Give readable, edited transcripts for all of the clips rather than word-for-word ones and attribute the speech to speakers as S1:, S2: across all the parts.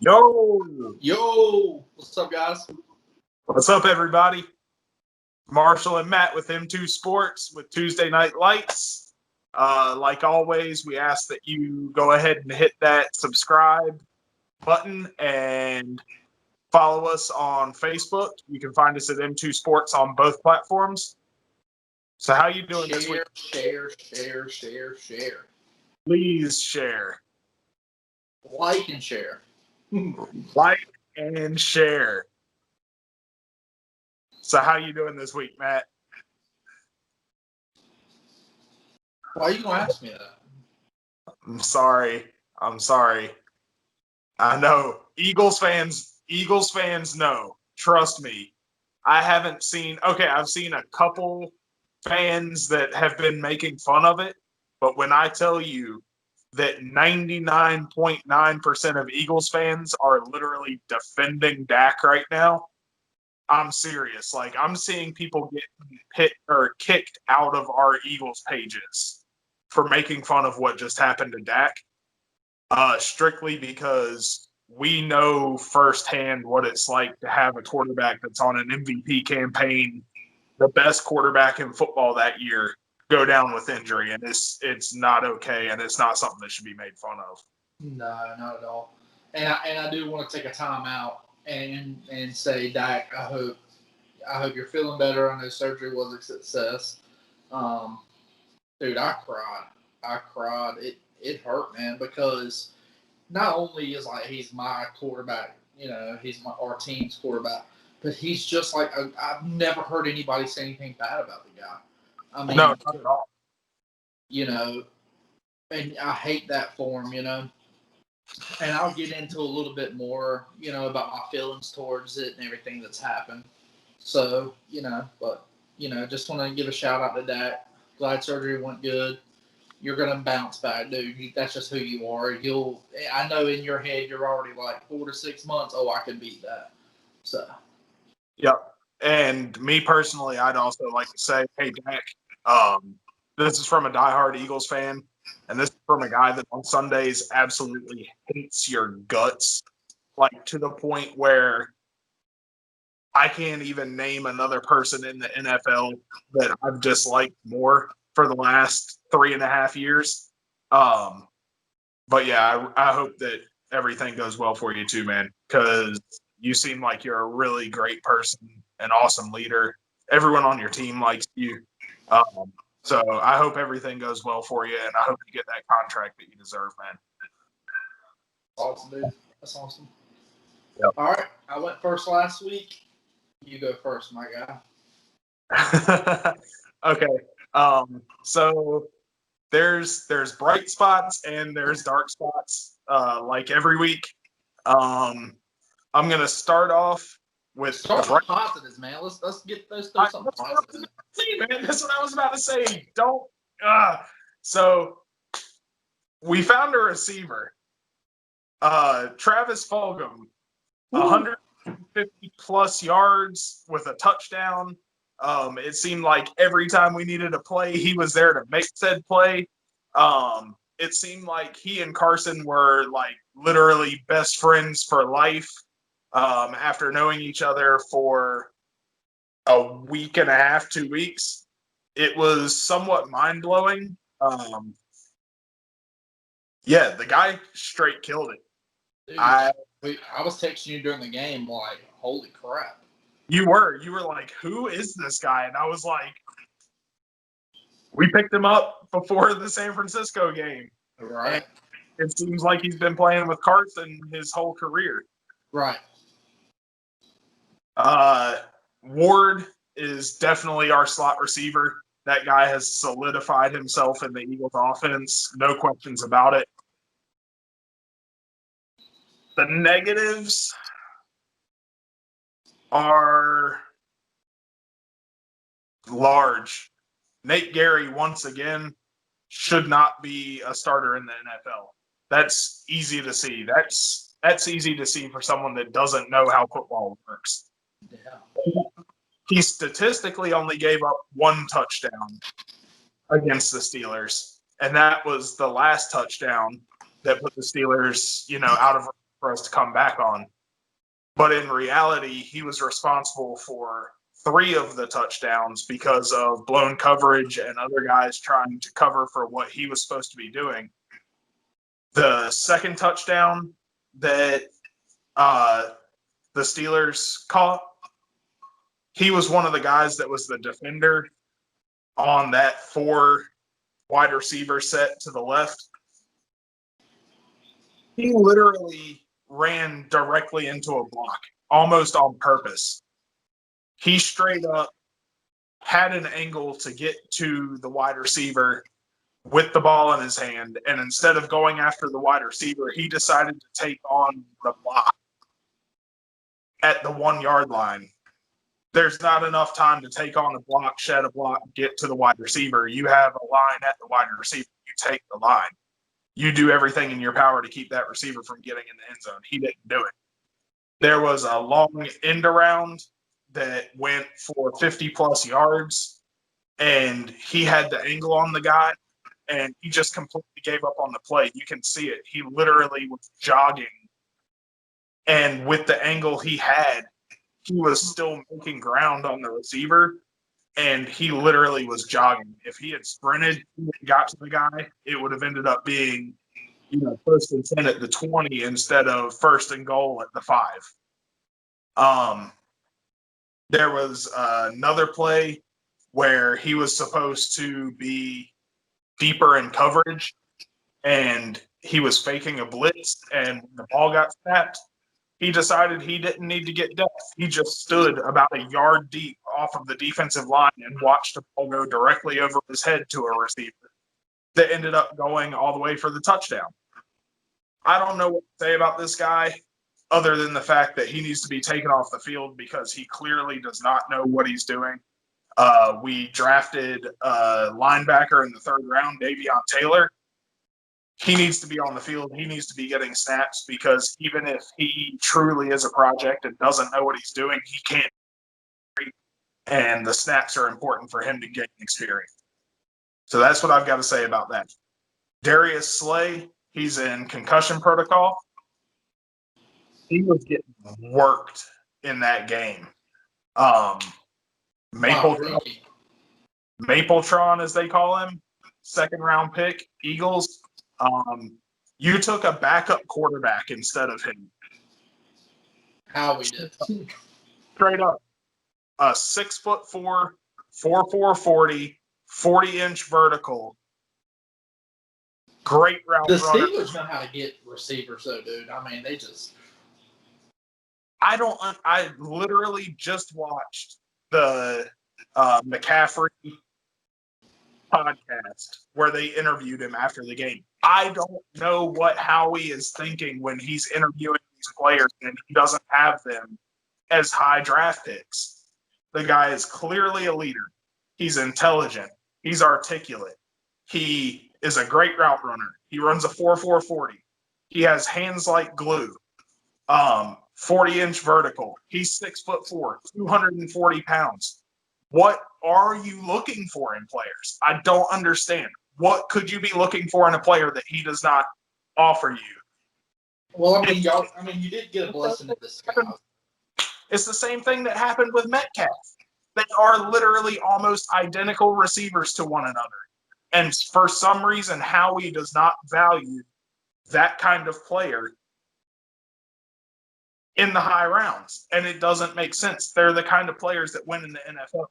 S1: Yo,
S2: Yo, what's up, guys?
S1: what's up, everybody? Marshall and Matt with M2 Sports with Tuesday Night Lights. Like always, we ask that you go ahead and hit that subscribe button and follow us on Facebook. You can find us at M2 Sports on both platforms. So how you doing this week?
S2: Share.
S1: Please share.
S2: Like and share.
S1: Like and share. So how you doing this week, Matt?
S2: Why are you going to ask me that?
S1: I'm sorry. I know. Eagles fans know. Trust me. I've seen a couple fans that have been making fun of it, but when I tell you that 99.9% of Eagles fans are literally defending Dak right now, I'm serious. Like, I'm seeing people get kicked out of our Eagles pages for making fun of what just happened to Dak, strictly because we know firsthand what it's like to have a quarterback that's on an MVP campaign, the best quarterback in football that year, go down with injury, and it's not okay, and it's not something that should be made fun of.
S2: No, not at all. And I do want to take a time out and say, Dak, I hope you're feeling better. I know surgery was a success. Dude, I cried. It hurt, man, because not only is like he's my quarterback, he's our team's quarterback, but he's just like I've never heard anybody say anything bad about the guy. I mean,
S1: No, not at all.
S2: And I hate that for him, And I'll get into a little bit more, about my feelings towards it and everything that's happened. So, just want to give a shout out to Dak. Glad surgery went good. You're gonna bounce back, dude. That's just who you are. I know in your head you're already like 4 to 6 months. Oh, I can beat that. So.
S1: Yep. And me personally, I'd also like to say, hey, Dak, this is from a diehard Eagles fan, and this is from a guy that on Sundays absolutely hates your guts, like to the point where I can't even name another person in the NFL that I've disliked more for the last 3.5 years. But yeah, I hope that everything goes well for you too, man, because you seem like you're a really great person, an awesome leader. Everyone on your team likes you. So I hope everything goes well for you, and I hope you get that contract that you deserve, man.
S2: Awesome, dude. That's awesome.
S1: Yep.
S2: All right. I went first last week. You go first, my guy.
S1: Okay. So there's bright spots and there's dark spots, like every week. I'm gonna start off with
S2: positives, man. Let's throw something positive.
S1: Man, that's what I was about to say. Don't. So we found a receiver, Travis Fulgham, 150 plus yards with a touchdown. It seemed like every time we needed a play, he was there to make said play. It seemed like he and Carson were like literally best friends for life. After knowing each other for a week and a half, 2 weeks, it was somewhat mind-blowing. Yeah, the guy straight killed it.
S2: Dude, I was texting you during the game like, holy crap.
S1: You were like, who is this guy? And I was like, we picked him up before the San Francisco game.
S2: Right.
S1: And it seems like he's been playing with Carson his whole career.
S2: Right.
S1: Ward is definitely our slot receiver. That guy has solidified himself in the Eagles offense. No questions about it. The negatives are large. Nate Gary, once again, should not be a starter in the NFL. That's easy to see. That's easy to see for someone that doesn't know how football works.
S2: Yeah.
S1: He statistically only gave up 1 touchdown against the Steelers, and that was the last touchdown that put the Steelers, out of for us to come back on. But in reality, he was responsible for 3 of the touchdowns because of blown coverage and other guys trying to cover for what he was supposed to be doing. The second touchdown that the Steelers caught, he was one of the guys that was the defender on that 4 wide receiver set to the left. He literally ran directly into a block, almost on purpose. He straight up had an angle to get to the wide receiver with the ball in his hand, and instead of going after the wide receiver, he decided to take on the block at the 1-yard line. There's not enough time to take on a block, shed a block, get to the wide receiver. You have a line at the wide receiver. You take the line. You do everything in your power to keep that receiver from getting in the end zone. He didn't do it. There was a long end around that went for 50-plus yards, and he had the angle on the guy, and he just completely gave up on the play. You can see it. He literally was jogging, and with the angle he had, he was still making ground on the receiver, and he literally was jogging. If he had sprinted and got to the guy, it would have ended up being, first and 10 at the 20 instead of first and goal at the 5. There was another play where he was supposed to be deeper in coverage, and he was faking a blitz, and when the ball got snapped, he decided he didn't need to get depth. He just stood about a yard deep off of the defensive line and watched the ball go directly over his head to a receiver that ended up going all the way for the touchdown. I don't know what to say about this guy other than the fact that he needs to be taken off the field because he clearly does not know what he's doing. We drafted a linebacker in the 3rd round, Davion Taylor. He needs to be on the field. He needs to be getting snaps because even if he truly is a project and doesn't know what he's doing, he can't. And the snaps are important for him to gain experience. So that's what I've got to say about that. Darius Slay, he's in concussion protocol. He was getting worked in that game. Mapletron, as they call him, 2nd round pick, Eagles. You took a backup quarterback instead of him.
S2: How we did.
S1: Straight up. A 6'4", 4'4", 40, 40-inch vertical. Great route runner.
S2: The Steelers know how to get receivers, though, dude. I mean, they just.
S1: I literally just watched the McCaffrey podcast where they interviewed him after the game. I don't know what Howie is thinking when he's interviewing these players and he doesn't have them as high draft picks. The guy is clearly a leader. He's intelligent. He's articulate. He is a great route runner. He runs a 4.4 40. He has hands like glue. 40-inch vertical. He's 6'4", 240 pounds. What are you looking for in players? I don't understand. What could you be looking for in a player that he does not offer you?
S2: Well, you did get a blessing in disguise.
S1: It's the same thing that happened with Metcalf. They are literally almost identical receivers to one another. And for some reason, Howie does not value that kind of player in the high rounds. And it doesn't make sense. They're the kind of players that win in the NFL.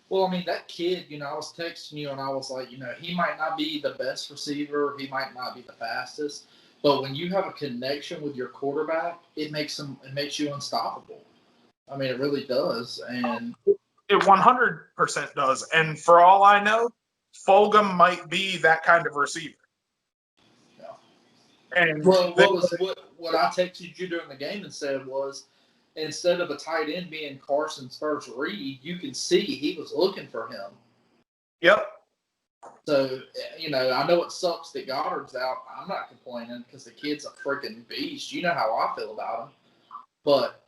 S2: Well, I mean, that kid, I was texting you and I was like, he might not be the best receiver. He might not be the fastest. But when you have a connection with your quarterback, it makes you unstoppable. I mean, it really does. And
S1: it 100% does. And for all I know, Fulgham might be that kind of receiver.
S2: Yeah.
S1: And
S2: what I texted you during the game and said was, instead of a tight end being Carson's first read, you can see he was looking for him.
S1: Yep.
S2: So, I know it sucks that Goddard's out. I'm not complaining because the kid's a freaking beast. You know how I feel about him. But,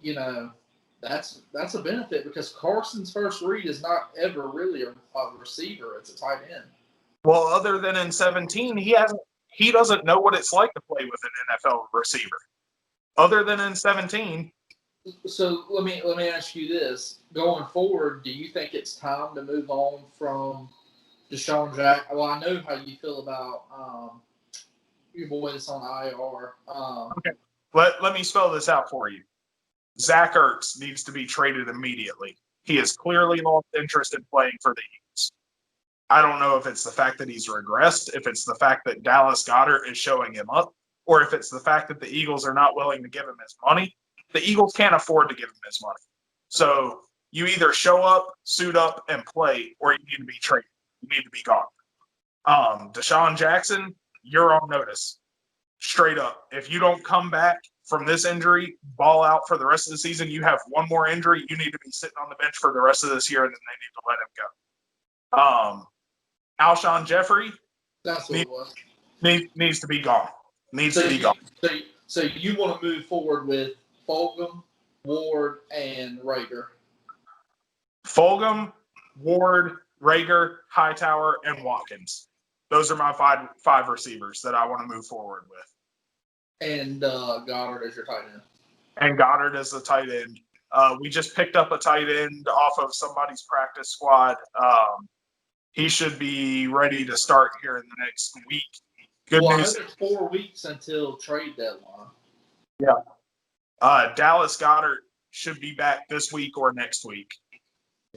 S2: that's a benefit because Carson's first read is not ever really a receiver. It's a tight end.
S1: Well, other than in 17, he he doesn't know what it's like to play with an NFL receiver, other than in 17.
S2: So let me ask you this: going forward, do you think it's time to move on from Deshaun Jack? Well, I know how you feel about your boy that's on IR.
S1: Okay, let me spell this out for you. Zach Ertz needs to be traded immediately. He has clearly lost interest in playing for the Eagles. I don't know if it's the fact that he's regressed, if it's the fact that Dallas Goedert is showing him up, or if it's the fact that the Eagles are not willing to give him his money. The Eagles can't afford to give him his money. So you either show up, suit up, and play, or you need to be traded. You need to be gone. Deshaun Jackson, you're on notice. Straight up. If you don't come back from this injury, ball out for the rest of the season, you have one more injury, you need to be sitting on the bench for the rest of this year, and then they need to let him go. Alshon Jeffrey
S2: That's what it was.
S1: needs to be gone.
S2: So you want to move forward with Fulgham, Ward, and Rager?
S1: Fulgham, Ward, Rager, Hightower, and Watkins. Those are my five receivers that I want to move forward with.
S2: And Goddard as your tight end.
S1: And Goddard as the tight end. We just picked up a tight end off of somebody's practice squad. He should be ready to start here in the next week. Good news.
S2: I know there's 4 weeks until trade deadline.
S1: Yeah. Dallas Goedert should be back this week or next week.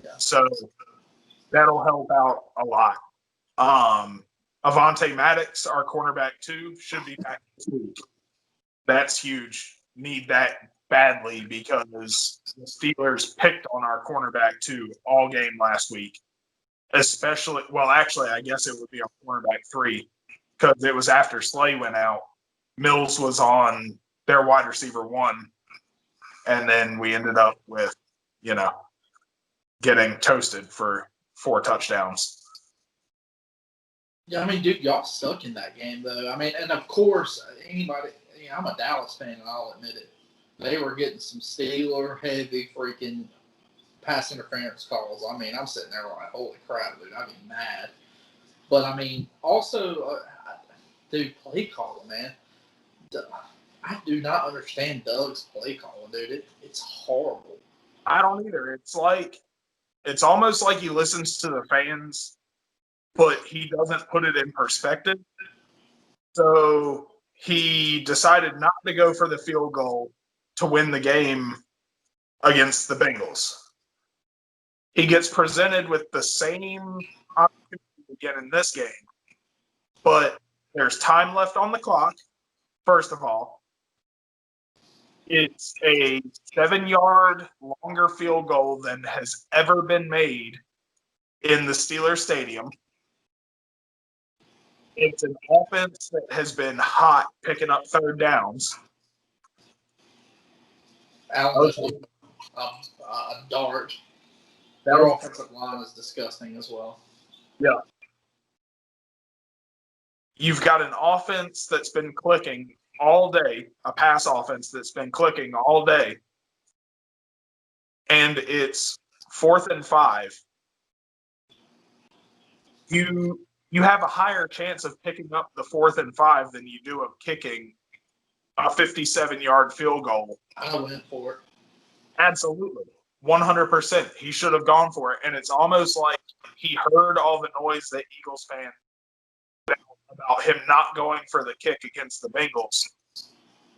S2: Yeah.
S1: So that'll help out a lot. Avonte Maddox, our cornerback too, should be back this week. That's huge. Need that badly because the Steelers picked on our cornerback too all game last week. Actually, I guess it would be our cornerback 3 because it was after Slay went out. Mills was on their wide receiver 1, and then we ended up with, getting toasted for 4 touchdowns.
S2: Yeah, I mean, dude, y'all suck in that game, though. I mean, and of course, anybody, I'm a Dallas fan, and I'll admit it. They were getting some Steeler-heavy freaking pass interference calls. I mean, I'm sitting there like, holy crap, dude, I'd be mad. But, I mean, also, dude, play calling, man. I do not understand Doug's play calling, dude. It's horrible.
S1: I don't either. It's almost like he listens to the fans, but he doesn't put it in perspective. So he decided not to go for the field goal to win the game against the Bengals. He gets presented with the same opportunity again in this game, but there's time left on the clock, first of all. It's a 7-yard longer field goal than has ever been made in the Steelers Stadium. It's an offense that has been hot picking up third downs.
S2: Allen a dart. Their offensive line is disgusting as well.
S1: Yeah. You've got an offense that's been clicking all day, a pass offense that's been clicking all day, and it's 4th and 5. You have a higher chance of picking up the 4th and 5 than you do of kicking a 57-yard field goal.
S2: I went for it.
S1: Absolutely. 100%. He should have gone for it. And it's almost like he heard all the noise that Eagles fans about him not going for the kick against the Bengals.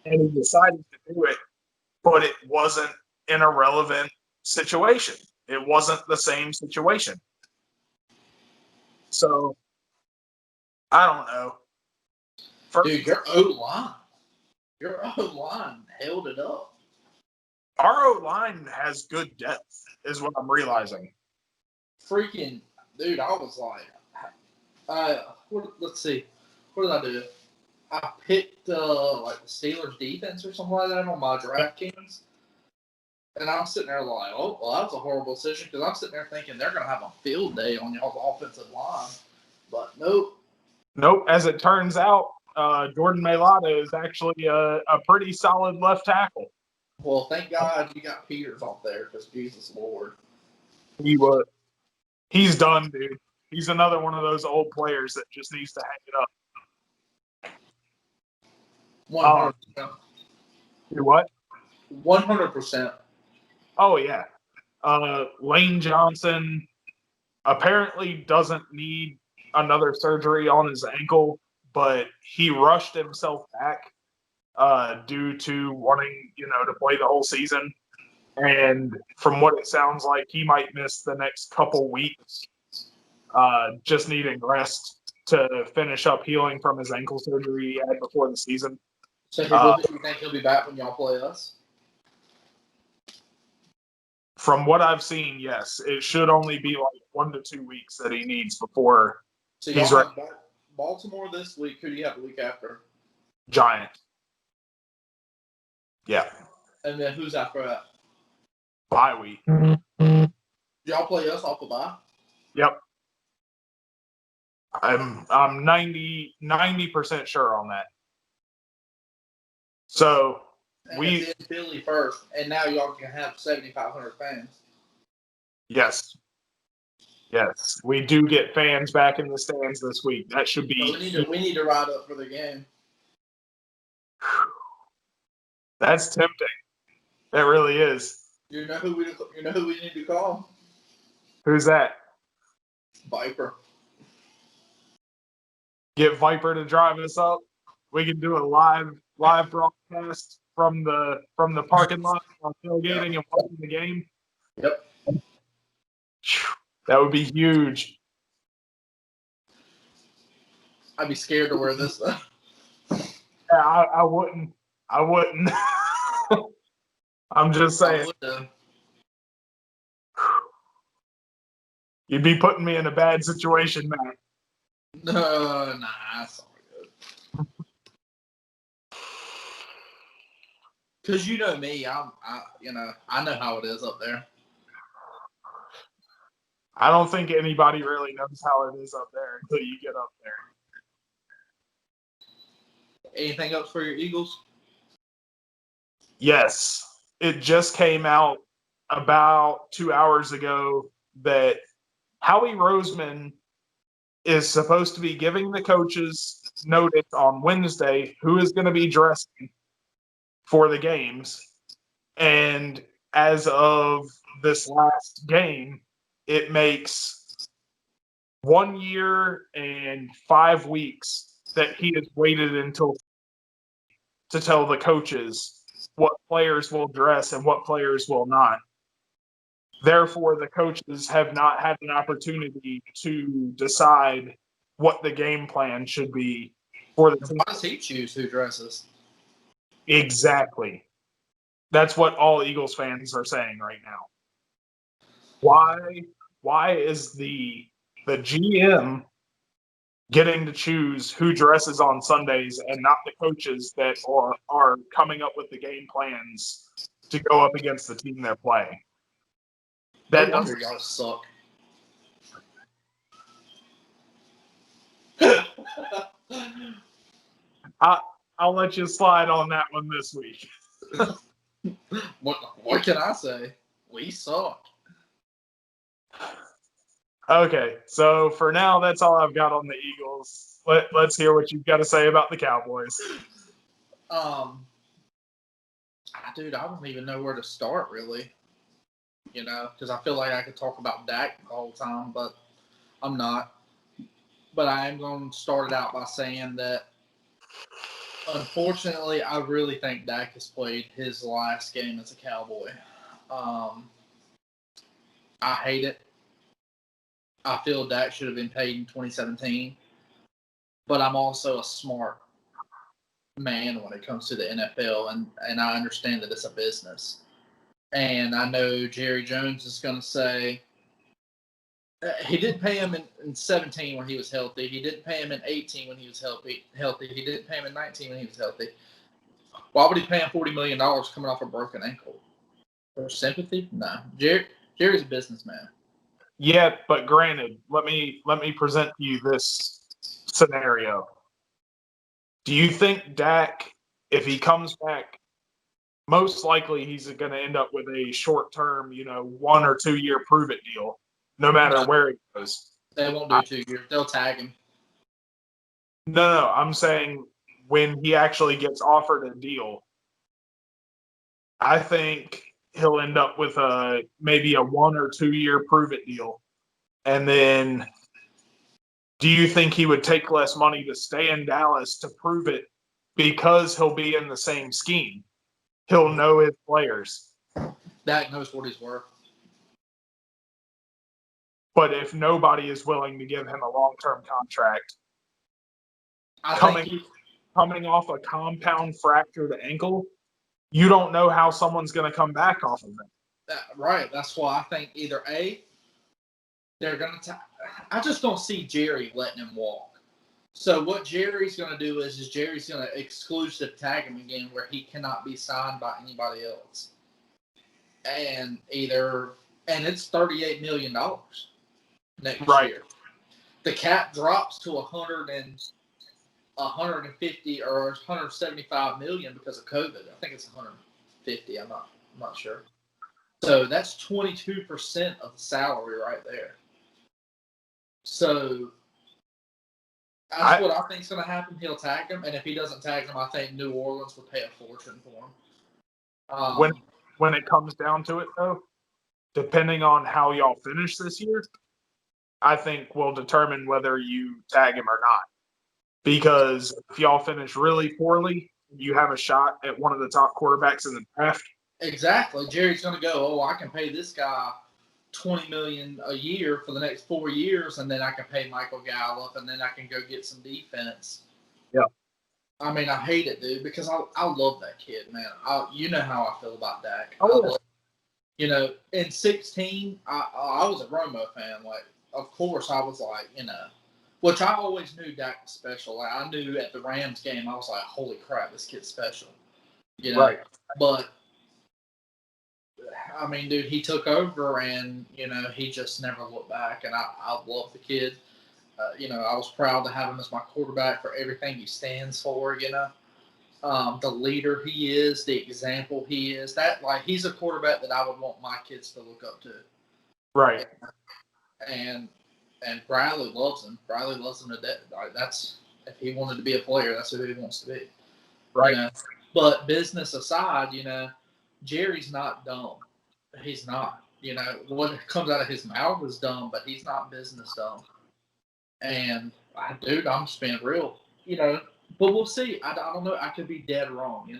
S1: And he decided to do it, but it wasn't in a relevant situation. It wasn't the same situation. So, I don't know.
S2: Dude, your O-line held it up.
S1: Our O-line has good depth, is what I'm realizing.
S2: Freaking, dude, I was like, let's see. What did I do? I picked like the Steelers defense or something like that on my DraftKings. And I'm sitting there like, oh, well, that was a horrible decision because I'm sitting there thinking they're going to have a field day on y'all's offensive line. But nope.
S1: Nope. As it turns out, Jordan Mailata is actually a pretty solid left tackle.
S2: Well, thank God you got Peters off there because Jesus Lord.
S1: He's done, dude. He's another one of those old players that just needs to hang it up.
S2: 100%.
S1: Do what?
S2: 100%.
S1: Oh yeah. Lane Johnson apparently doesn't need another surgery on his ankle, but he rushed himself back due to wanting, to play the whole season. And from what it sounds like, he might miss the next couple weeks, just needing rest to finish up healing from his ankle surgery he had before the season.
S2: So you think he'll be back when y'all play us?
S1: From what I've seen, yes. It should only be like 1 to 2 weeks that he needs before
S2: So
S1: he's
S2: y'all
S1: ready.
S2: have Baltimore this week. Who do you have the week after?
S1: Giant. Yeah.
S2: And then who's after that?
S1: Bye week.
S2: Y'all play us off the bye?
S1: Yep. I'm 90% sure on that. So
S2: and it's in Philly first, and now y'all can have 7,500 fans.
S1: Yes, we do get fans back in the stands this week. That should be.
S2: So we need to ride up for the game.
S1: That's tempting. That really is.
S2: You know who we need to call?
S1: Who's that?
S2: Viper.
S1: Get Viper to drive us up. We can do a live broadcast from the parking lot while tailgating and watching the game.
S2: Yep.
S1: That would be huge.
S2: I'd be scared to wear this though.
S1: Yeah, I wouldn't. I'm just saying. You'd be putting me in a bad situation, Matt.
S2: No, nah, that's all good. Cause you know me, I know how it is up there.
S1: I don't think anybody really knows how it is up there until you get up there.
S2: Anything else for your Eagles?
S1: Yes. It just came out about 2 hours ago that Howie Roseman is supposed to be giving the coaches notice on Wednesday who is going to be dressing for the games. And as of this last game, it makes 1 year and 5 weeks that he has waited until to tell the coaches what players will dress and what players will not. Therefore, the coaches have not had an opportunity to decide what the game plan should be for the team.
S2: Why does he choose who dresses?
S1: Exactly. That's what all Eagles fans are saying right now. Why is the GM getting to choose who dresses on Sundays and not the coaches that are coming up with the game plans to go up against the team they're playing?
S2: No wonder y'all suck.
S1: I'll let you slide on that one this week.
S2: What can I say? We suck.
S1: Okay, so for now, that's all I've got on the Eagles. Let's hear what you've got to say about the Cowboys.
S2: Dude, I don't even know where to start, really. Because I feel like I could talk about Dak the whole time, but I'm not. But I am going to start it out by saying that, unfortunately, I really think Dak has played his last game as a Cowboy. I hate it. I feel Dak should have been paid in 2017. But I'm also a smart man when it comes to the NFL, and I understand that it's a business. And I know Jerry Jones is going to say he didn't pay him in 17 when he was healthy. He didn't pay him in 18 when he was healthy. He didn't pay him in 19 when he was healthy. Why would he pay him $40 million coming off a broken ankle? For sympathy? Nah. Jerry's a businessman.
S1: Yeah, but granted, let me present to you this scenario. Do you think Dak, if he comes back, most likely he's going to end up with a short-term, 1 or 2 year prove-it deal, no matter where he goes?
S2: They won't do 2 years. They'll tag him.
S1: No, I'm saying when he actually gets offered a deal, I think he'll end up with maybe a 1 or 2 year prove it deal. And then do you think he would take less money to stay in Dallas to prove it because he'll be in the same scheme? He'll know his players.
S2: Dak knows what he's worth.
S1: But if nobody is willing to give him a long-term contract, coming off a compound fractured ankle, you don't know how someone's going to come back off of it.
S2: Right. That's why I think either A, they're going to – I just don't see Jerry letting him walk. So what Jerry's going to do is Jerry's going to exclusive tag him again where he cannot be signed by anybody else. And it's $38 million next year. The cap drops to 150 or 175 million because of COVID. I think it's 150. I'm not sure. So that's 22% of the salary right there. So that's what I think is going to happen. He'll tag him, and if he doesn't tag him, I think New Orleans would pay a fortune for him.
S1: When it comes down to it, though, depending on how y'all finish this year, I think will determine whether you tag him or not. Because if y'all finish really poorly, you have a shot at one of the top quarterbacks in the draft.
S2: Exactly. Jerry's going to go, I can pay this guy $20 million a year for the next 4 years, and then I can pay Michael Gallup, and then I can go get some defense.
S1: Yeah.
S2: I mean, I hate it, dude, because I love that kid, man. You know how I feel about Dak. In 16, I was a Romo fan. Like, of course, I was like, which I always knew Dak was special. Like, I knew at the Rams game, I was like, holy crap, this kid's special.
S1: Right.
S2: But, I mean, dude, he took over and, he just never looked back. And I love the kid. I was proud to have him as my quarterback for everything he stands for, the leader he is, the example he is. He's a quarterback that I would want my kids to look up to.
S1: Right.
S2: And Bradley loves him. Bradley loves him to death. That's if he wanted to be a player, that's who he wants to be.
S1: Right.
S2: But business aside, Jerry's not dumb. He's not. What comes out of his mouth is dumb, but he's not business dumb. And dude, I'm just being real. But we'll see. I don't know. I could be dead wrong.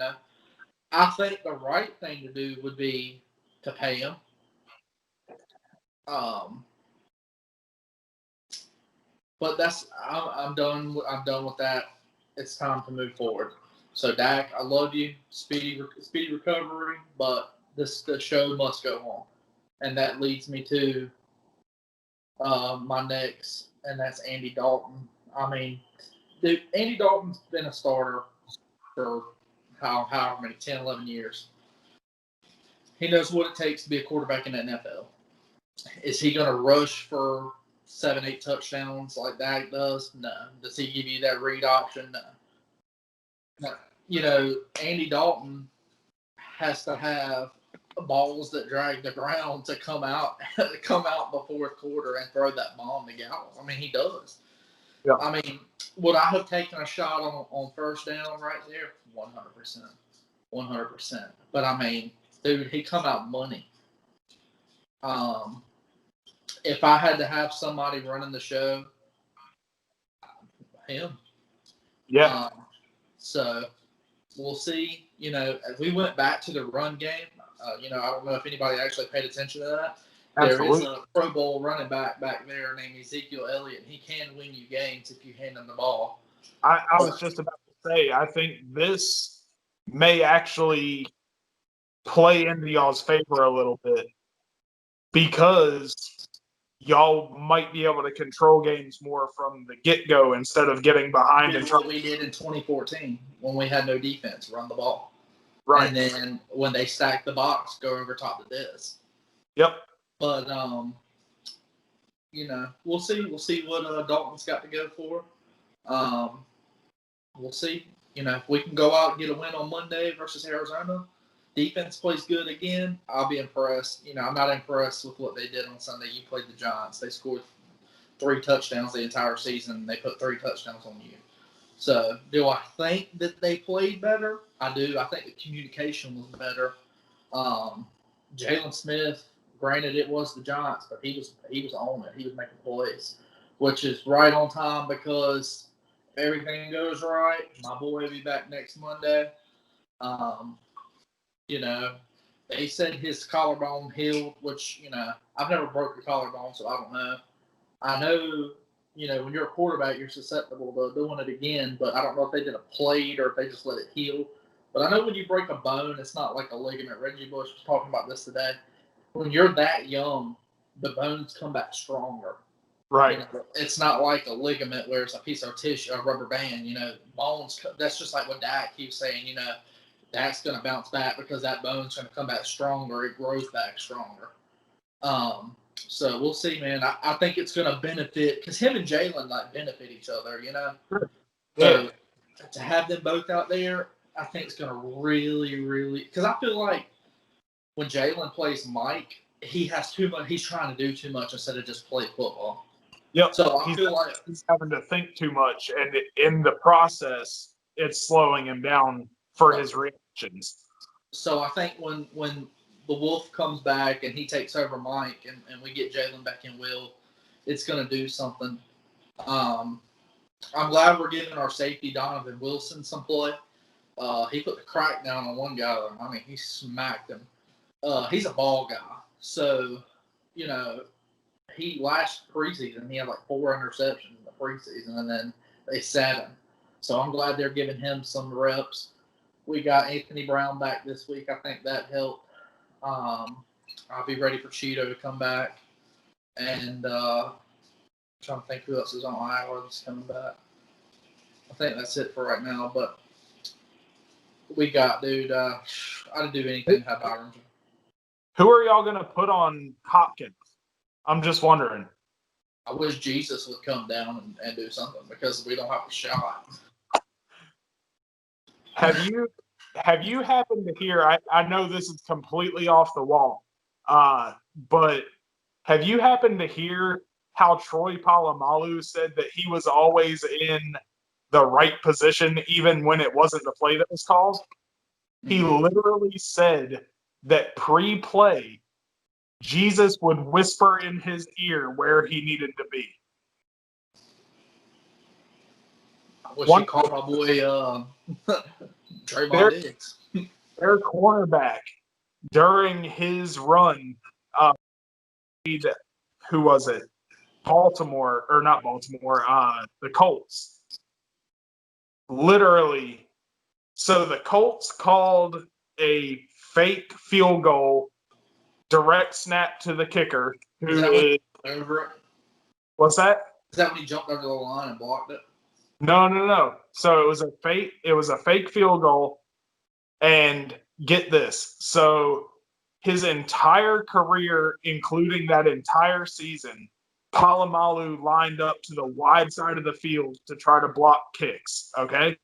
S2: I think the right thing to do would be to pay him. But I'm done. I'm done with that. It's time to move forward. So Dak, I love you. Speedy recovery. But the show must go on, and that leads me to my next, and that's Andy Dalton. I mean, dude, Andy Dalton's been a starter for however many, 10, 11 years. He knows what it takes to be a quarterback in the NFL. Is he going to rush for 7, 8 touchdowns like Dak does? No. Does he give you that read option? No. Andy Dalton has to have balls that drag the ground to come out the fourth quarter and throw that bomb to Gallup. I mean, he does. Yeah. I mean, would I have taken a shot on first down right there? 100%. 100%. But, I mean, dude, he come out money. If I had to have somebody running the show, him.
S1: Yeah.
S2: So we'll see. As we went back to the run game, I don't know if anybody actually paid attention to that. Absolutely. There is a Pro Bowl running back there named Ezekiel Elliott, and he can win you games if you hand him the ball.
S1: I was just about to say, I think this may actually play into y'all's favor a little bit because y'all might be able to control games more from the get-go instead of getting behind.
S2: And what we did in 2014 when we had no defense, run the ball.
S1: Right.
S2: And then when they stack the box, go over top of this.
S1: Yep.
S2: But, we'll see. We'll see what Dalton's got to go for. We'll see. If we can go out and get a win on Monday versus Arizona, defense plays good again, I'll be impressed. I'm not impressed with what they did on Sunday. You played the Giants. They scored 3 touchdowns the entire season. They put 3 touchdowns on you. So, do I think that they played better? I do. I think the communication was better. Jalen Smith, granted, it was the Giants, but he was on it. He was making plays, which is right on time because if everything goes right, my boy will be back next Monday. Um, you know, they said his collarbone healed, which I've never broke a collarbone, so I don't know. I know, when you're a quarterback, you're susceptible to doing it again, but I don't know if they did a plate or if they just let it heal. But I know when you break a bone, it's not like a ligament. Reggie Bush was talking about this today. When you're that young, the bones come back stronger.
S1: Right.
S2: It's not like a ligament where it's a piece of tissue, a rubber band. Bones. That's just like what Dak keeps saying. Dak's going to bounce back because that bone's going to come back stronger. It grows back stronger. So we'll see, man. I think it's going to benefit because him and Jalen benefit each other.
S1: Sure.
S2: So to have them both out there, I think it's going to really, really because I feel like when Jalen plays Mike, he has too much. He's trying to do too much instead of just play football.
S1: Yep.
S2: So I feel like
S1: he's having to think too much, and in the process, it's slowing him down for his reactions.
S2: So I think when the Wolf comes back and he takes over Mike and we get Jalen back in Will, it's going to do something. I'm glad we're giving our safety Donovan Wilson some play. He put the crack down on one guy. I mean, he smacked him. He's a ball guy. So, he last preseason, he had like 4 interceptions in the preseason, and then they sat him. So I'm glad they're giving him some reps. We got Anthony Brown back this week. I think that helped. I'll be ready for Cheeto to come back. And trying to think who else is on IR that's coming back. I think that's it for right now. But we got, dude, I didn't do anything to have Byron.
S1: Who are y'all going to put on Hopkins? I'm just wondering.
S2: I wish Jesus would come down and do something because we don't have a shot.
S1: Have you happened to hear? I know this is completely off the wall, but have you happened to hear how Troy Polamalu said that he was always in the right position even when it wasn't the play that was called? He literally said that pre-play, Jesus would whisper in his ear where he needed to be.
S2: I wish he called my boy Trayvon Diggs.
S1: Their cornerback during his run, who was it? Baltimore, or not Baltimore, the Colts. Literally, so the Colts called a fake field goal, direct snap to the kicker, who is
S2: over it.
S1: What's that?
S2: Is that when he jumped over the line and blocked it?
S1: No. So it was a fake field goal, and get this. So his entire career, including that entire season, Polamalu lined up to the wide side of the field to try to block kicks, okay?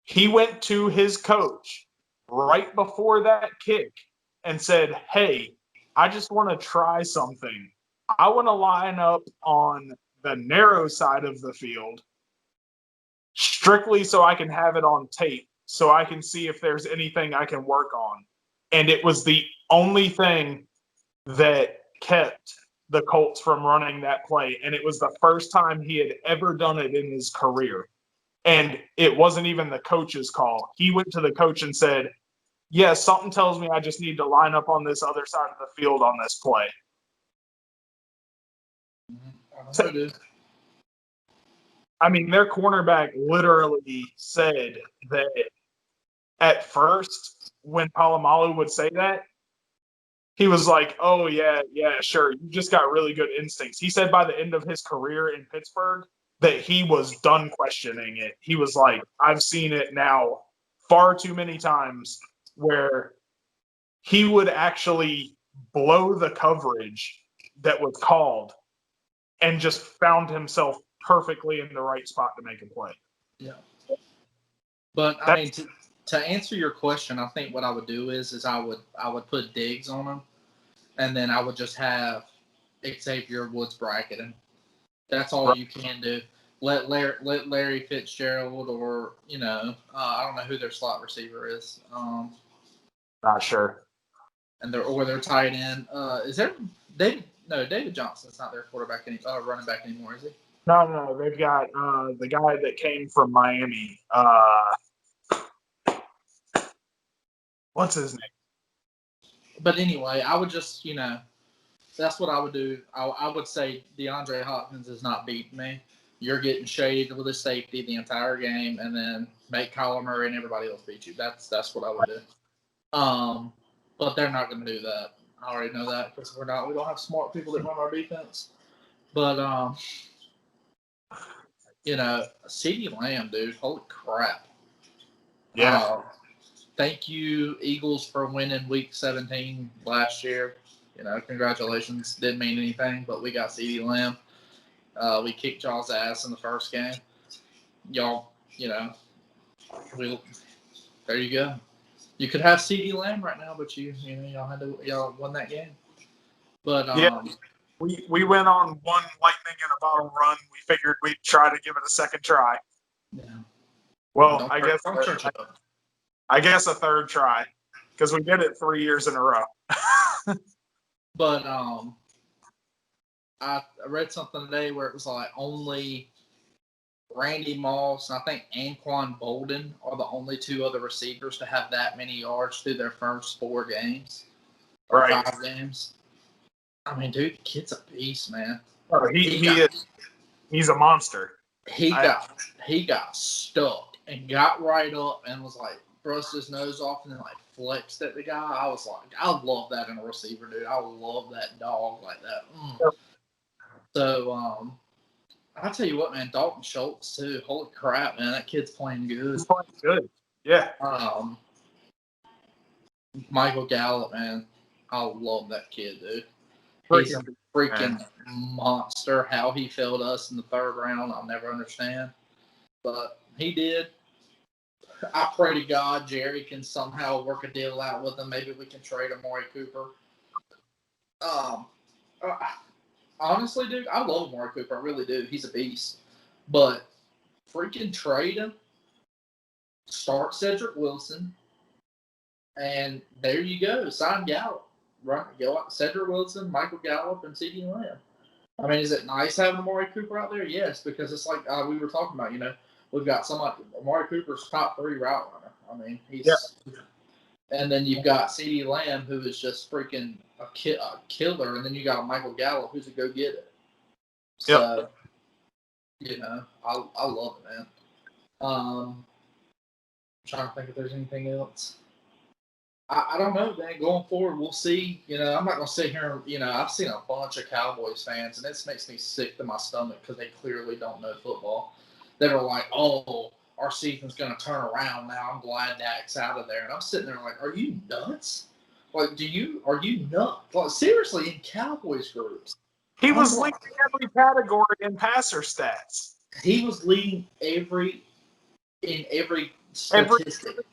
S1: He went to his coach right before that kick and said, hey, I just want to try something. I want to line up on the narrow side of the field strictly so I can have it on tape, so I can see if there's anything I can work on. And it was the only thing that kept the Colts from running that play. And it was the first time he had ever done it in his career. And it wasn't even the coach's call. He went to the coach and said, yes, something tells me I just need to line up on this other side of the field on this play. I mean, their cornerback literally said that at first, when Polamalu would say that, he was like, oh, yeah, sure. You just got really good instincts. He said by the end of his career in Pittsburgh that he was done questioning it. He was like, I've seen it now far too many times where he would actually blow the coverage that was called and just found himself perfectly in the right spot to make a play.
S2: Yeah. But, I mean, to answer your question, I think what I would do is I would put Diggs on him, and then I would just have Xavier Woods bracketing. That's all you can do. let Larry Fitzgerald or I don't know who their slot receiver is.
S1: Not sure.
S2: And their tight end. Is there David? No, David Johnson's not their running back anymore, is he?
S1: No. They've got the guy that came from Miami. What's his name?
S2: But anyway, I would just that's what I would do. I would say DeAndre Hopkins is not beating me. You're getting shaded with a safety the entire game, and then make Kyler Murray and everybody else beat you. That's what I would do. But they're not going to do that. I already know that because we don't have smart people that run our defense. But CeeDee Lamb, dude, holy crap!
S1: Yeah.
S2: Thank you, Eagles, for winning Week 17 last year. Congratulations. Didn't mean anything, but we got CeeDee Lamb. We kicked y'all's ass in the first game. Y'all, there you go. You could have CeeDee Lamb right now, but y'all won that game. But
S1: we went on one lightning in a bottle run. We figured we'd try to give it a second try.
S2: Yeah.
S1: Well, I guess a third try because we did it 3 years in a row.
S2: But I read something today where it was like only Randy Moss and I think Anquan Bolden are the only two other receivers to have that many yards through their first 4 games or 5 games. I mean, dude, the kid's a beast, man.
S1: Oh, he's a monster.
S2: He got stuck and got right up and was like brushed his nose off and then like flexed at the guy. I was like, I love that in a receiver, dude. I love that dog like that. Yep. So I'll tell you what, man, Dalton Schultz too. Holy crap, man, that kid's playing good.
S1: He's playing good. Yeah.
S2: Michael Gallup, man. I love that kid, dude. He's a freaking monster. How he failed us in the 3rd round, I'll never understand. But he did. I pray to God Jerry can somehow work a deal out with him. Maybe we can trade Amari Cooper. Honestly, dude, I love Amari Cooper. I really do. He's a beast. But freaking trade him. Start Cedric Wilson. And there you go. Sign Gallup. Right, go out Cedric Wilson, Michael Gallup, and CeeDee Lamb. I mean, is it nice having Amari Cooper out there? Yes, because it's like we were talking about. We've got Amari Cooper's top 3 route runner. I mean, he's. Yeah. And then you've got CeeDee Lamb, who is just freaking a killer, and then you got Michael Gallup, who's a go-getter. So, I love it, man. I'm trying to think if there's anything else. I don't know, man. Going forward, we'll see. I'm not going to sit here and, I've seen a bunch of Cowboys fans, and this makes me sick to my stomach because they clearly don't know football. That are like, oh, our season's going to turn around now. I'm glad Dak's out of there. And I'm sitting there like, are you nuts? Like, are you nuts? Like, seriously, in Cowboys groups.
S1: He was leading every category in passer stats.
S2: He was leading every statistic. Every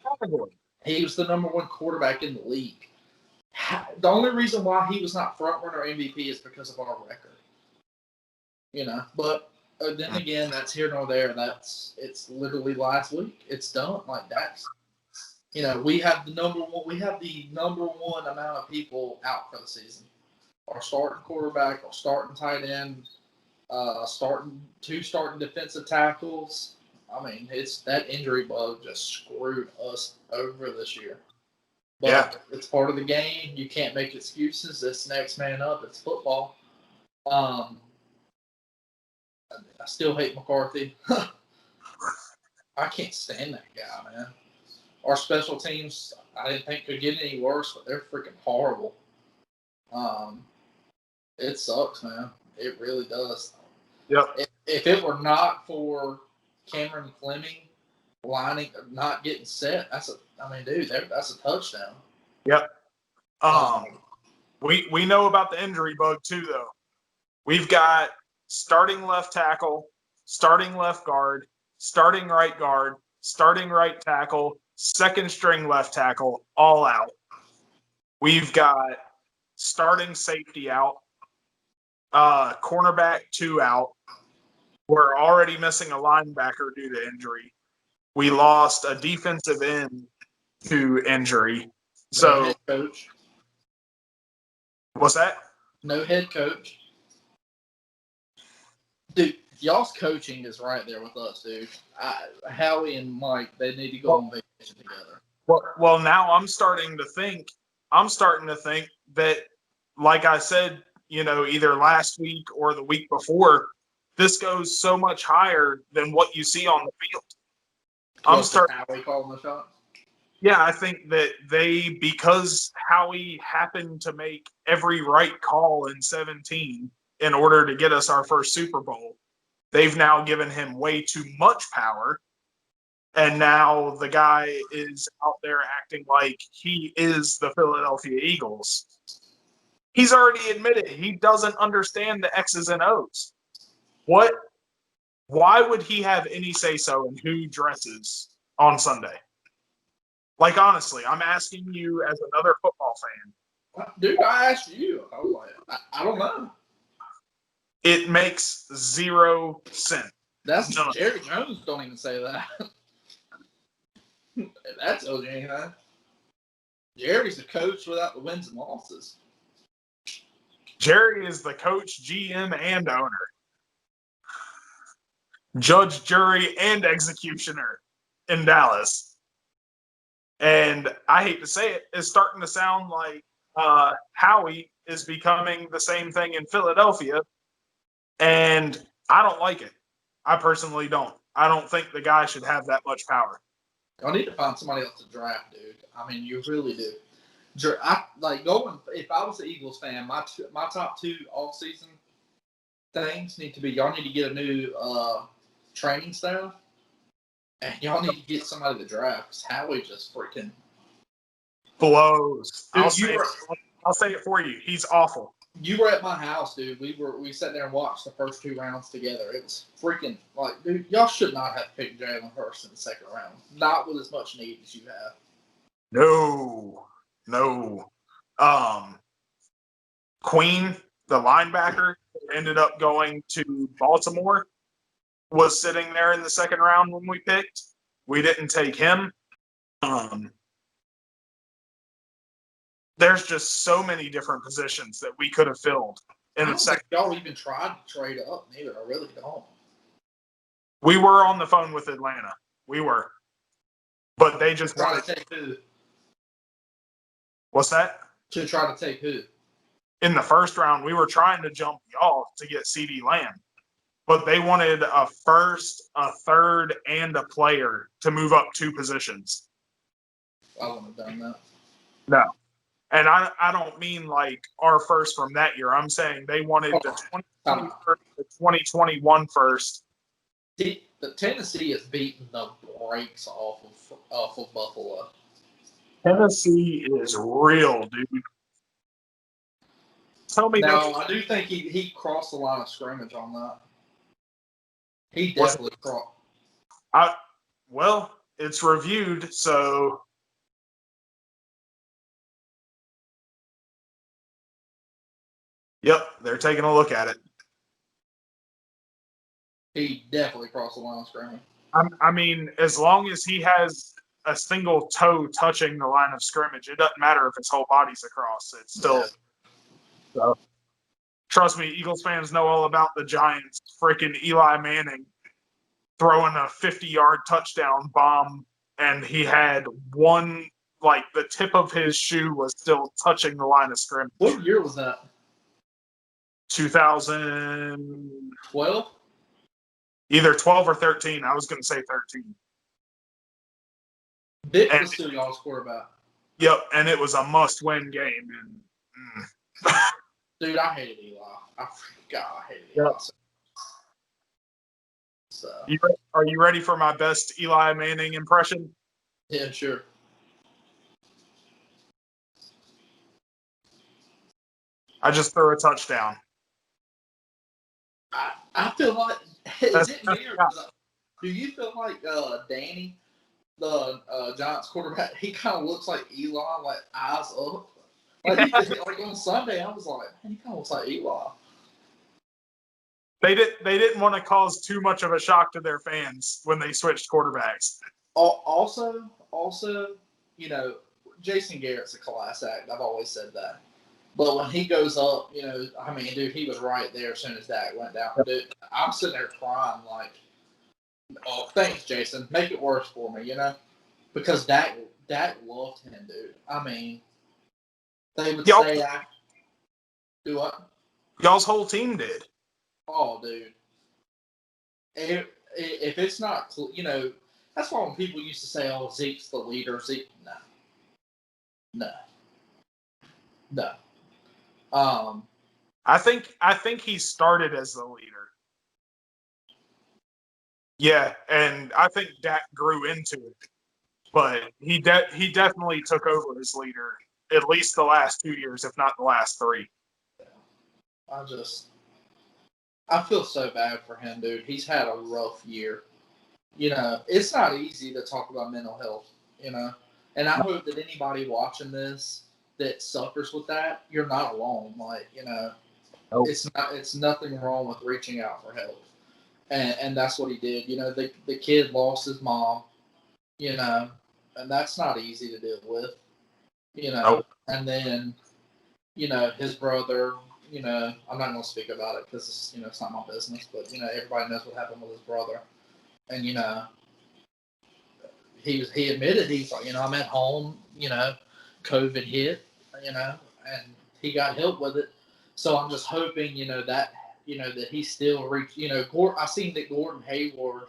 S2: category. He was the number 1 quarterback in the league. The only reason why he was not front runner MVP is because of our record. But then again, that's here nor there. It's literally last week. It's done. Like that's, we have the number 1 amount of people out for the season. Our starting quarterback, our starting tight end, two starting defensive tackles. I mean, it's that injury bug just screwed us over this year. But It's part of the game. You can't make excuses. It's next man up. It's football. I still hate McCarthy. I can't stand that guy, man. Our special teams, I didn't think could get any worse, but they're freaking horrible. It sucks, man. It really does.
S1: Yep.
S2: If it were not for Cameron Fleming not getting set, that's a touchdown.
S1: Yep. We know about the injury bug too, though. We've got starting left tackle, starting left guard, starting right guard, starting right tackle, second string left tackle, all out. We've got starting safety out, cornerback 2 out, We're already missing a linebacker due to injury. We lost a defensive end to injury. So,
S2: no head coach.
S1: what's that?
S2: No head coach. Dude, y'all's coaching is right there with us, dude. Howie and Mike, they need to go on vacation together.
S1: Well, now I'm starting to think that, like I said, either last week or the week before, this goes so much higher than what you see on the field. I'm starting.
S2: Howie calling the shots.
S1: Yeah, I think that because Howie happened to make every right call in 17 in order to get us our first Super Bowl, they've now given him way too much power. And now the guy is out there acting like he is the Philadelphia Eagles. He's already admitted he doesn't understand the X's and O's. Why would he have any say-so in who dresses on Sunday? Like, honestly, I'm asking you as another football fan.
S2: Dude, I asked you. I was like, I don't know.
S1: It makes 0 sense.
S2: That's Jerry Jones don't even say that. That tells you anything. Jerry's the coach without the wins and losses.
S1: Jerry is the coach, GM, and owner. Judge, jury, and executioner in Dallas. And I hate to say it, it's starting to sound like Howie is becoming the same thing in Philadelphia. And I don't like it. I personally don't. I don't think the guy should have that much power.
S2: Y'all need to find somebody else to draft, dude. I mean, you really do. If I was an Eagles fan, my top 2 off-season things need to be y'all need to get a new training staff, and y'all need to get somebody to draft because Howie just freaking
S1: blows.
S2: Dude,
S1: I'll say it for you. He's awful.
S2: You were at my house, dude. We sat there and watched the first 2 rounds together. It was freaking like, dude, y'all should not have picked Jalen Hurts in the second round. Not with as much need as you have.
S1: No. Queen, the linebacker, ended up going to Baltimore, was sitting there in the second round when we picked. We didn't take him. There's just so many different positions that we could have filled in the second.
S2: Y'all even tried to trade up, neither. I really don't.
S1: We were on the phone with Atlanta. We were. But they just wanted
S2: to take who?
S1: What's that?
S2: To try to take who?
S1: In the first round, we were trying to jump y'all to get CeeDee Lamb. But they wanted a first, a third, and a player to move up 2 positions.
S2: I wouldn't have done that.
S1: No. And I don't mean like our first from that year. I'm saying they wanted the 2021 first.
S2: The Tennessee has beaten the brakes off of Buffalo.
S1: Tennessee is real, dude. Tell me.
S2: No, I do think he crossed the line of scrimmage on that. He definitely crossed.
S1: Well, it's reviewed, so. Yep, they're taking a look at it.
S2: He definitely crossed the line of scrimmage.
S1: I mean, as long as he has a single toe touching the line of scrimmage, it doesn't matter if his whole body's across. It's still. Yeah. So, trust me, Eagles fans know all about the Giants. Freaking Eli Manning throwing a 50-yard touchdown bomb, and he had one, like the tip of his shoe was still touching the line of scrimmage.
S2: What year was that?
S1: 2012? Either 12 or 13. I was going to say 13.
S2: Vic was still y'all's quarterback.
S1: Yep, and it was a must-win game.
S2: Dude, I hated Eli. I hated Eli.
S1: Yep. So. Are you ready for my best Eli Manning impression?
S2: Yeah, sure.
S1: I just threw a touchdown.
S2: I feel like is it me or do you feel like Danny, the Giants quarterback, he kind of looks like Eli, like eyes up. Like on Sunday, I was like, man, he kind of looks like Eli.
S1: They didn't want to cause too much of a shock to their fans when they switched quarterbacks.
S2: Also, you know, Jason Garrett's a class act. I've always said that. But when he goes up, you know, I mean, dude, he was right there as soon as Dak went down. Dude, I'm sitting there crying like, oh, thanks, Jason. Make it worse for me, you know? Because Dak loved him, dude. I mean, they would say, do what?
S1: Y'all's whole team did.
S2: Oh, dude. If it's not, you know, that's why when people used to say, oh, Zeke's the leader, Zeke, no.
S1: I think he started as the leader. Yeah, and I think Dak grew into it, but he definitely took over as leader at least the last 2 years, if not the last 3.
S2: I feel so bad for him, dude. He's had a rough year. You know, it's not easy to talk about mental health, you know. And I hope that anybody watching this that suffers with that, you're not alone. Like, you know, it's nothing wrong with reaching out for help. And that's what he did. You know, the kid lost his mom, you know, and that's not easy to deal with, you know. And then, you know, his brother, you know, I'm not going to speak about it because, it's, you know, it's not my business, but, you know, everybody knows what happened with his brother. And, you know, he admitted, he's like, you know, I'm at home, you know, COVID hit, you know, and he got help with it. So I'm just hoping, you know, that he still reached, you know, I seen that Gordon Hayward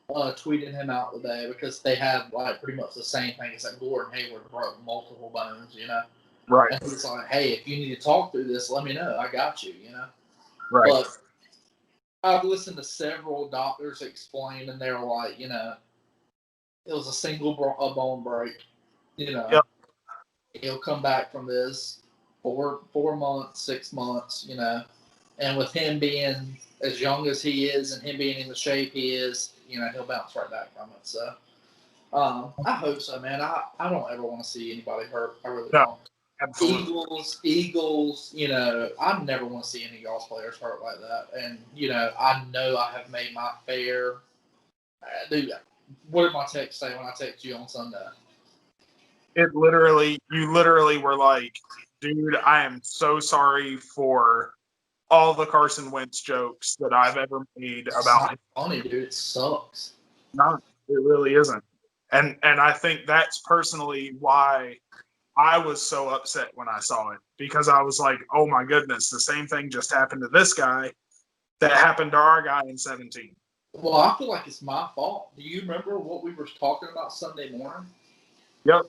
S2: tweeted him out today because they had like pretty much the same thing. It's like Gordon Hayward broke multiple bones, you know.
S1: Right.
S2: And he's like, hey, if you need to talk through this, let me know. I got you, you know.
S1: Right.
S2: But I've listened to several doctors explain, and they're like, you know, it was a single bone break. You know,
S1: yep.
S2: He'll come back from this 4 months, 6 months, you know. And with him being as young as he is and him being in the shape he is, you know, he'll bounce right back from it. So I hope so, man. I don't ever want to see anybody hurt. I really don't. Absolutely. Eagles, you know, I never want to see any y'all's players hurt like that. And, you know I have made my fair. Dude, what did my text say when I texted you on Sunday?
S1: You literally were like, dude, I am so sorry for all the Carson Wentz jokes that I've ever made about him.
S2: Funny, dude. It sucks.
S1: No, it really isn't. And I think that's personally why I was so upset when I saw it, because I was like, oh my goodness, the same thing just happened to this guy that happened to our guy in 17.
S2: Well, I feel like it's my fault. Do you remember what we were talking about Sunday morning?
S1: Yep.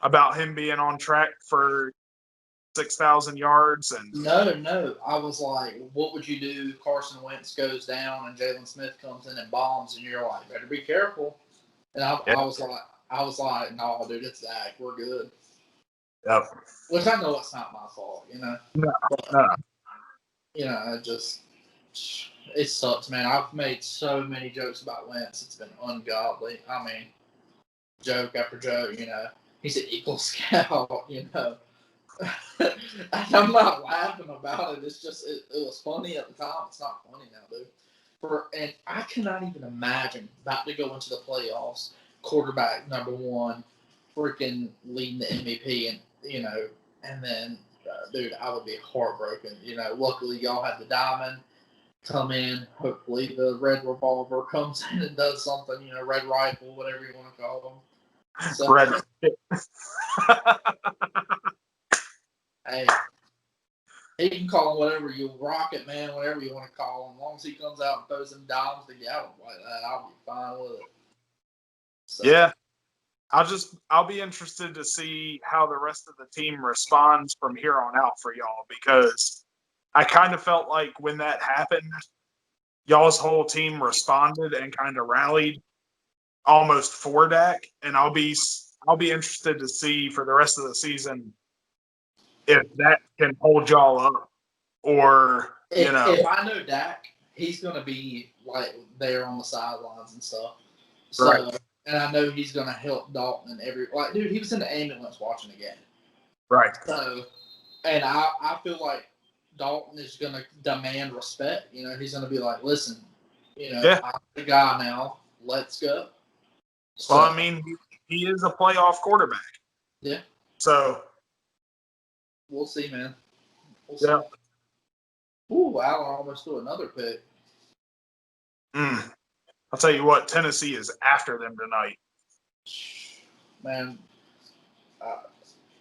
S1: About him being on track for 6,000 yards. And
S2: No. I was like, what would you do if Carson Wentz goes down and Jalen Smith comes in and bombs, and you're like, better be careful. And I was like, no, dude, it's Dak. We're good.
S1: Yep.
S2: Which I know it's not my fault, you know.
S1: No.
S2: You know, it sucks, man. I've made so many jokes about Wentz. It's been ungodly. I mean, joke after joke, you know. He's an Eagle Scout, you know. And I'm not laughing about it. It's just, it was funny at the time. It's not funny now, dude. And I cannot even imagine about to go into the playoffs, quarterback number 1, freaking leading the MVP, and, you know, and then, dude, I would be heartbroken. You know, luckily y'all had the diamond come in. Hopefully the red revolver comes in and does something, you know, red rifle, whatever you want to call them. So,
S1: red.
S2: Hey, he can call him whatever you rocket man, whatever you want to call him. As long as he comes out and throws them dimes together like that, I'll be fine with it. So.
S1: Yeah. I'll be interested to see how the rest of the team responds from here on out for y'all, because I kind of felt like when that happened, y'all's whole team responded and kind of rallied almost for Dak, and I'll be interested to see for the rest of the season if that can hold y'all up, or
S2: if I know Dak, he's gonna be like there on the sidelines and stuff. So, right. And I know he's gonna help Dalton and dude, he was in the ambulance watching the game.
S1: Right.
S2: So, and I feel like Dalton is going to demand respect. You know, he's going to be like, listen,
S1: Yeah.
S2: I'm the guy now. Let's go.
S1: Well, I mean, he is a playoff quarterback.
S2: Yeah.
S1: So
S2: we'll see, man. We'll see.
S1: yeah.
S2: Ooh, Allen almost threw another pick.
S1: I'll tell you what, Tennessee is after them tonight.
S2: Man,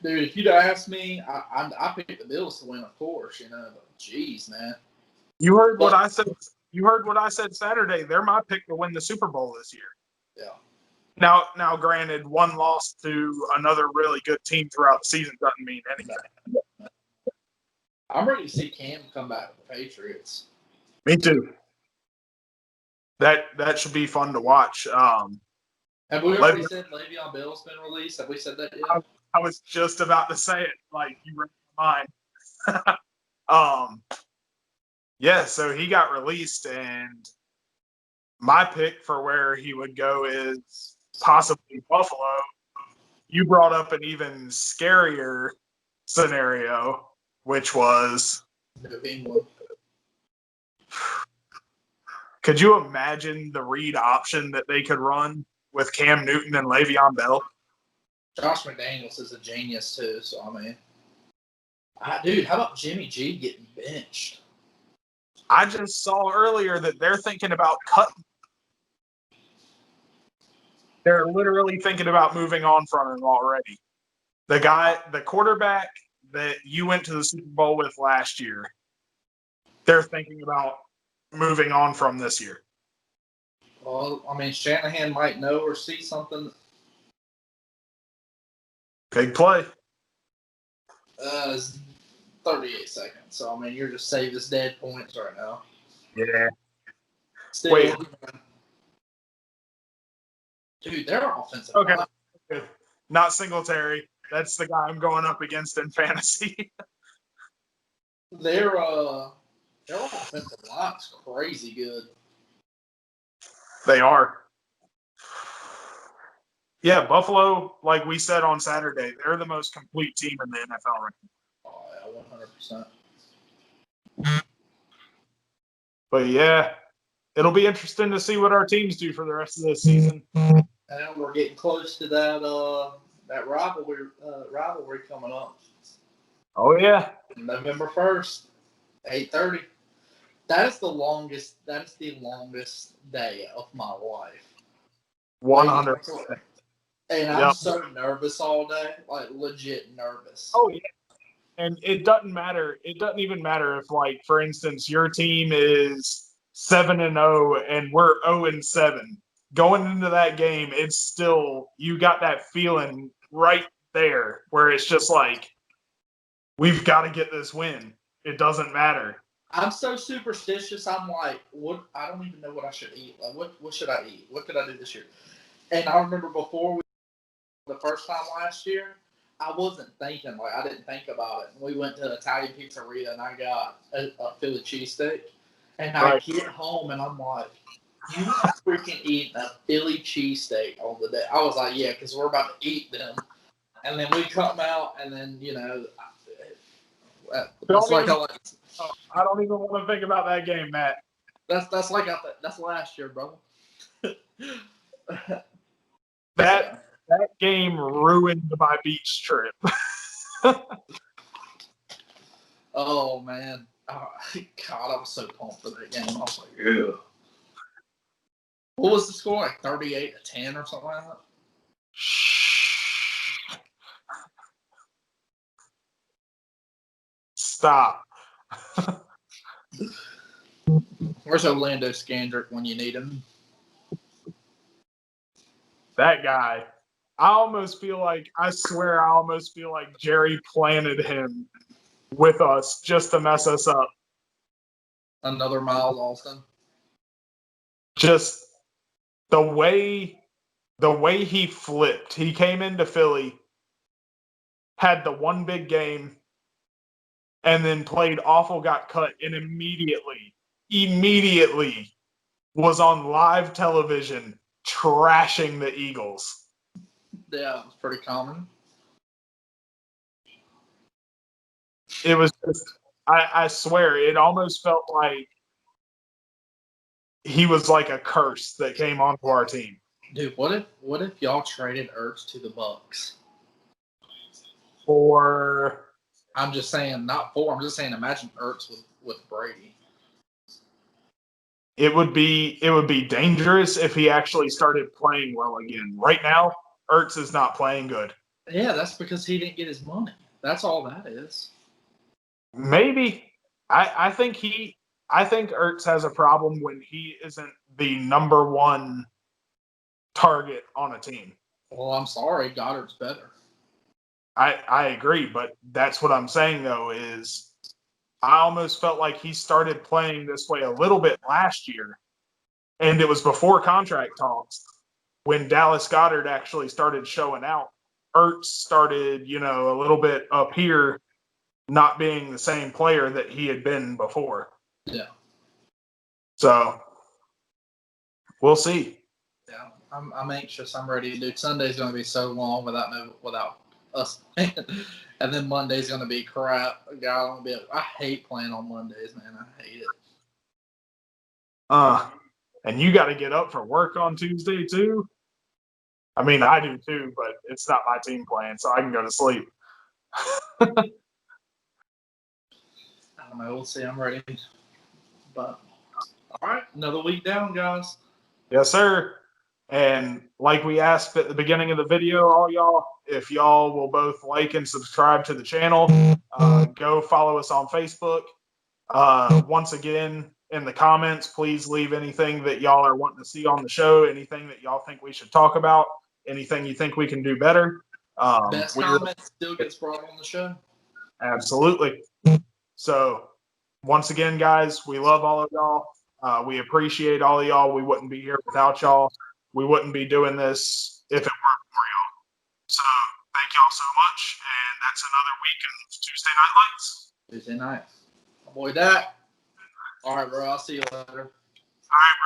S2: dude, if you'd asked me, I picked the Bills to win, of course. But jeez, man.
S1: You heard what I said. You heard what I said Saturday. They're my pick to win the Super Bowl this year.
S2: Yeah.
S1: Now, granted, one loss to another really good team throughout the season doesn't mean anything.
S2: I'm ready to see Cam come back with the Patriots.
S1: Me too. That should be fun to watch.
S2: Have we already said Le'Veon Bell's been released? Have we said that yet?
S1: I was just about to say it. Like, you read my mind. Yeah, so he got released, and my pick for where he would go is possibly Buffalo. You brought up an even scarier scenario, which was
S2: New England.
S1: Could you imagine the read option that they could run with Cam Newton and Le'Veon Bell?
S2: Josh McDaniels is a genius too, so I mean, dude, how about Jimmy G getting benched?
S1: I just saw earlier that they're thinking about cutting. They're literally thinking about moving on from him already. The quarterback that you went to the Super Bowl with last year, they're thinking about moving on from this year.
S2: Well, I mean, Shanahan might know or see something.
S1: Big play.
S2: It's 38 seconds. So, I mean, you're just saving us dead points right now.
S1: Yeah.
S2: Still,
S1: Wait.
S2: Dude, they're offensive.
S1: Okay. Not Singletary. That's the guy I'm going up against in fantasy.
S2: Their offensive line's crazy good.
S1: They are. Yeah, Buffalo, like we said on Saturday, they're the most complete team in the NFL right now.
S2: Oh, yeah,
S1: 100%. But yeah, it'll be interesting to see what our teams do for the rest of the season.
S2: And we're getting close to that rivalry coming up.
S1: Oh yeah,
S2: November 1st, 8:30. That is the longest day of my life.
S1: 100%.
S2: And I'm so nervous all day, like legit nervous.
S1: Oh yeah. And it doesn't matter. It doesn't even matter if, like, for instance, your team is 7-0 and we're 0-7. Going into that game, it's still, you got that feeling right there where it's just like, we've got to get this win. It doesn't matter.
S2: I'm so superstitious. I'm like, what? I don't even know what I should eat. Like, what should I eat? What could I do this year? And I remember before the first time last year, I wasn't thinking, like, I didn't think about it. We went to an Italian pizzeria and I got a Philly cheesesteak. And I get home and I'm like, you freaking eat a Philly cheesesteak on the day. I was like, yeah, because we're about to eat them. And then we come out and then, that's like
S1: I don't even want to think about that game, Matt.
S2: That's last year, brother.
S1: That game ruined my beach trip.
S2: Oh man, God, I was so pumped for that game. I was like, yeah. What was the score? Like 38-10 or something like that?
S1: Stop.
S2: Where's Orlando Scandrick when you need him?
S1: That guy. I swear I almost feel like Jerry planted him with us just to mess us up.
S2: Another Miles Austin.
S1: Just the way he flipped. He came into Philly, had the one big game, and then played awful, got cut, and immediately was on live television trashing the Eagles.
S2: Yeah, it was pretty common.
S1: It was just I swear, it almost felt like he was like a curse that came onto our team.
S2: Dude, what if y'all traded Ertz to the Bucks?
S1: Or
S2: I'm just saying, not for. I'm just saying, imagine Ertz with Brady.
S1: it would be dangerous if he actually started playing well again. Right now, Ertz is not playing good.
S2: Yeah, that's because he didn't get his money. That's all that is.
S1: Maybe I think Ertz has a problem when he isn't the number one target on a team.
S2: Well, I'm sorry, Goddard's better.
S1: I agree, but that's what I'm saying though is I almost felt like he started playing this way a little bit last year, and it was before contract talks when Dallas Goedert actually started showing out. Ertz started, a little bit up here, not being the same player that he had been before.
S2: Yeah.
S1: So we'll see.
S2: Yeah, I'm anxious. I'm ready, dude. Sunday's going to be so long without us playing, and then Monday's going to be crap. God, I hate playing on Mondays, man. I hate it.
S1: And you got to get up for work on Tuesday too. I mean, I do too, but it's not my team playing, so I can go to sleep.
S2: I don't know. We'll see. I'm ready. But all right, another week down, guys.
S1: Yes, sir. And like we asked at the beginning of the video, all y'all, if y'all will both like and subscribe to the channel, go follow us on Facebook. Once again, in the comments, please leave anything that y'all are wanting to see on the show, anything that y'all think we should talk about, anything you think we can do better.
S2: Best comment still gets brought on the show.
S1: Absolutely. So, once again, guys, we love all of y'all. We appreciate all of y'all. We wouldn't be here without y'all. We wouldn't be doing this if it weren't for y'all. So, thank y'all so much. And that's another week of Tuesday Night Lights.
S2: Tuesday night. My boy Dak. All right, bro. I'll see you later.
S1: All right, bro.